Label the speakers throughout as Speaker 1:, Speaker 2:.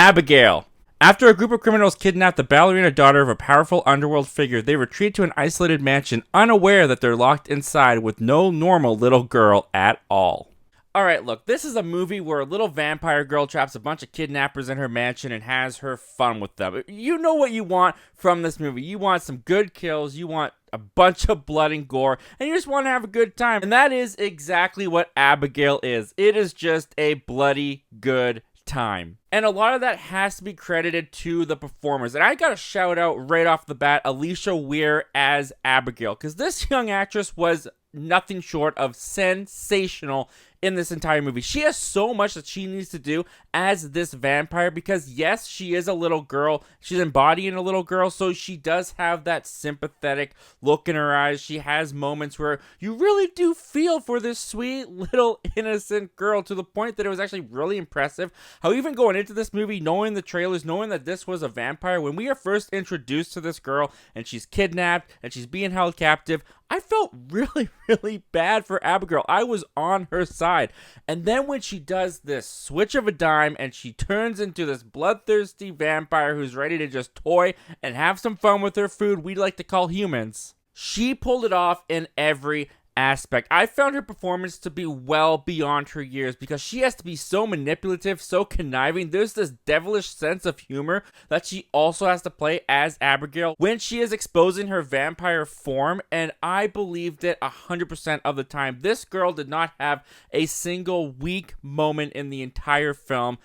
Speaker 1: Abigail. After a group of criminals kidnap the ballerina daughter of a powerful underworld figure, they retreat to an isolated mansion, unaware that they're locked inside with no normal little girl at all. Alright, look, this is a movie where a little vampire girl traps a bunch of kidnappers in her mansion and has her fun with them. You know what you want from this movie. You want some good kills, you want a bunch of blood and gore, and you just want to have a good time. And that is exactly what Abigail is. It is just a bloody good time. And a lot of that has to be credited to the performers. And I gotta shout out right off the bat Alisha Weir as Abigail, because this young actress was nothing short of sensational in this entire movie. She has so much that she needs to do as this vampire, because yes, she is a little girl. She's embodying a little girl, so she does have that sympathetic look in her eyes. She has moments where you really do feel for this sweet little innocent girl, to the point that it was actually really impressive how even going into this movie, knowing the trailers, knowing that this was a vampire, when we are first introduced to this girl and she's kidnapped and she's being held captive, I felt really, really bad for Abigail. I was on her side. And then when she does this switch of a dime and she turns into this bloodthirsty vampire who's ready to just toy and have some fun with her food we like to call humans, she pulled it off in every aspect. I found her performance to be well beyond her years, because she has to be so manipulative, so conniving. There's this devilish sense of humor that she also has to play as Abigail when she is exposing her vampire form, and I believed it 100% of the time. This girl did not have a single weak moment in the entire film.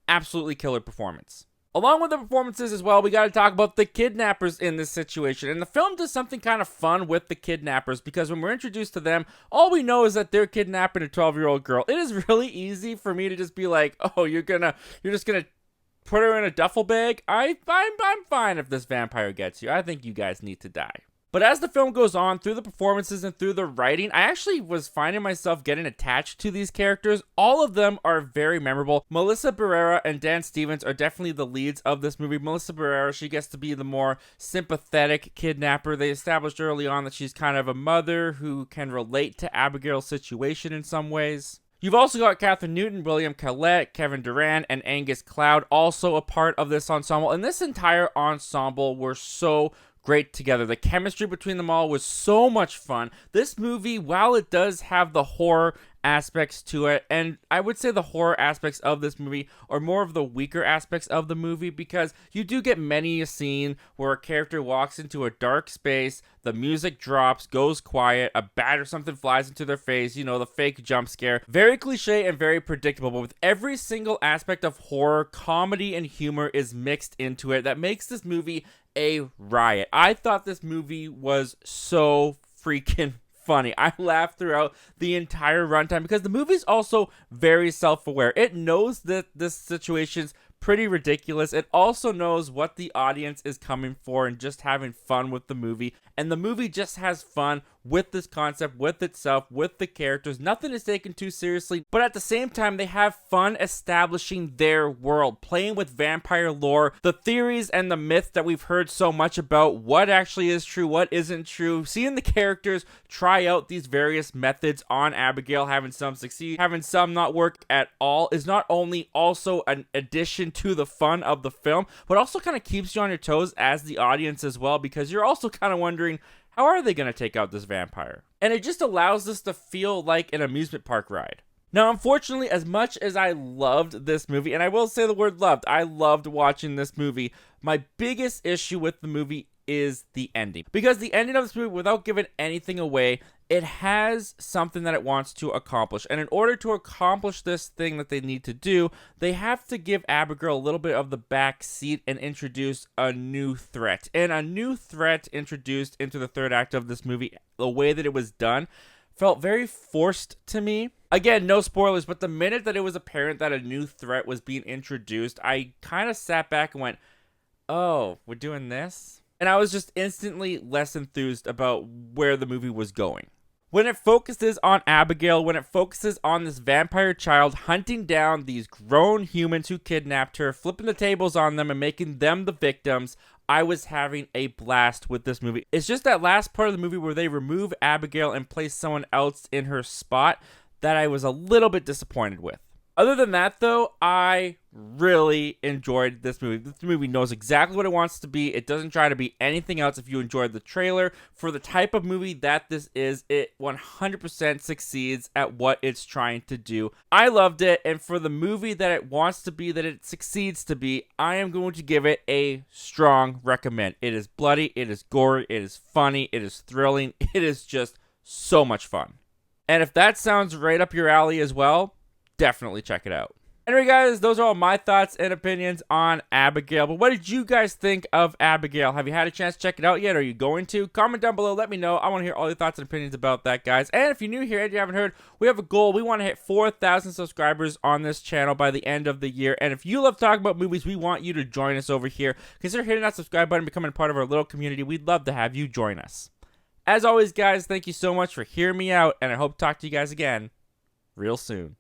Speaker 1: Absolutely killer performance. Along with the performances as well, we got to talk about the kidnappers in this situation. And the film does something kind of fun with the kidnappers, because when we're introduced to them, all we know is that they're kidnapping a 12-year-old girl. It is really easy for me to just be like, oh, you're just gonna put her in a duffel bag? I'm fine if this vampire gets you. I think you guys need to die. But as the film goes on, through the performances and through the writing, I actually was finding myself getting attached to these characters. All of them are very memorable. Melissa Barrera and Dan Stevens are definitely the leads of this movie. Melissa Barrera, she gets to be the more sympathetic kidnapper. They established early on that she's kind of a mother who can relate to Abigail's situation in some ways. You've also got Kathryn Newton, William Catlett, Kevin Durand, and Angus Cloud also a part of this ensemble. And this entire ensemble were so great together. The chemistry between them all was so much fun. This movie, while it does have the horror aspects to it, and I would say the horror aspects of this movie are more of the weaker aspects of the movie, because you do get many a scene where a character walks into a dark space, the music drops, goes quiet, a bat or something flies into their face, you know, the fake jump scare. Very cliche and very predictable, but with every single aspect of horror, comedy and humor is mixed into it that makes this movie a riot. I thought this movie was so freaking funny. I laughed throughout the entire runtime, because the movie's also very self-aware. It knows that this situation's pretty ridiculous. It also knows what the audience is coming for and just having fun with the movie. And the movie just has fun with this concept, with itself, with the characters. Nothing is taken too seriously, but at the same time, they have fun establishing their world, playing with vampire lore, the theories and the myths that we've heard so much about, what actually is true, what isn't true, seeing the characters try out these various methods on Abigail, having some succeed, having some not work at all, is not only also an addition to the fun of the film, but also kind of keeps you on your toes as the audience as well, because you're also kind of wondering, how are they going to take out this vampire? And it just allows this to feel like an amusement park ride. Now, unfortunately, as much as I loved this movie, and I will say the word loved, I loved watching this movie, my biggest issue with the movie is the ending. Because the ending of this movie, without giving anything away, it has something that it wants to accomplish. And in order to accomplish this thing that they need to do, they have to give Abigail a little bit of the back seat and introduce a new threat. And a new threat introduced into the third act of this movie, the way that it was done, felt very forced to me. Again, no spoilers, but the minute that it was apparent that a new threat was being introduced, I kind of sat back and went, oh, we're doing this? And I was just instantly less enthused about where the movie was going. When it focuses on Abigail, when it focuses on this vampire child hunting down these grown humans who kidnapped her, flipping the tables on them and making them the victims, I was having a blast with this movie. It's just that last part of the movie where they remove Abigail and place someone else in her spot that I was a little bit disappointed with. Other than that, though, I really enjoyed this movie. This movie knows exactly what it wants to be. It doesn't try to be anything else. If you enjoyed the trailer, for the type of movie that this is, it 100% succeeds at what it's trying to do. I loved it, and for the movie that it wants to be, that it succeeds to be, I am going to give it a strong recommend. It is bloody, it is gory, it is funny, it is thrilling, it is just so much fun. And if that sounds right up your alley as well, definitely check it out. Anyway, guys, those are all my thoughts and opinions on Abigail. But what did you guys think of Abigail? Have you had a chance to check it out yet? Are you going to? Comment down below. Let me know. I want to hear all your thoughts and opinions about that, guys. And if you're new here and you haven't heard, we have a goal. We want to hit 4,000 subscribers on this channel by the end of the year. And if you love talking about movies, we want you to join us over here. Consider hitting that subscribe button and becoming part of our little community. We'd love to have you join us. As always, guys, thank you so much for hearing me out, and I hope to talk to you guys again real soon.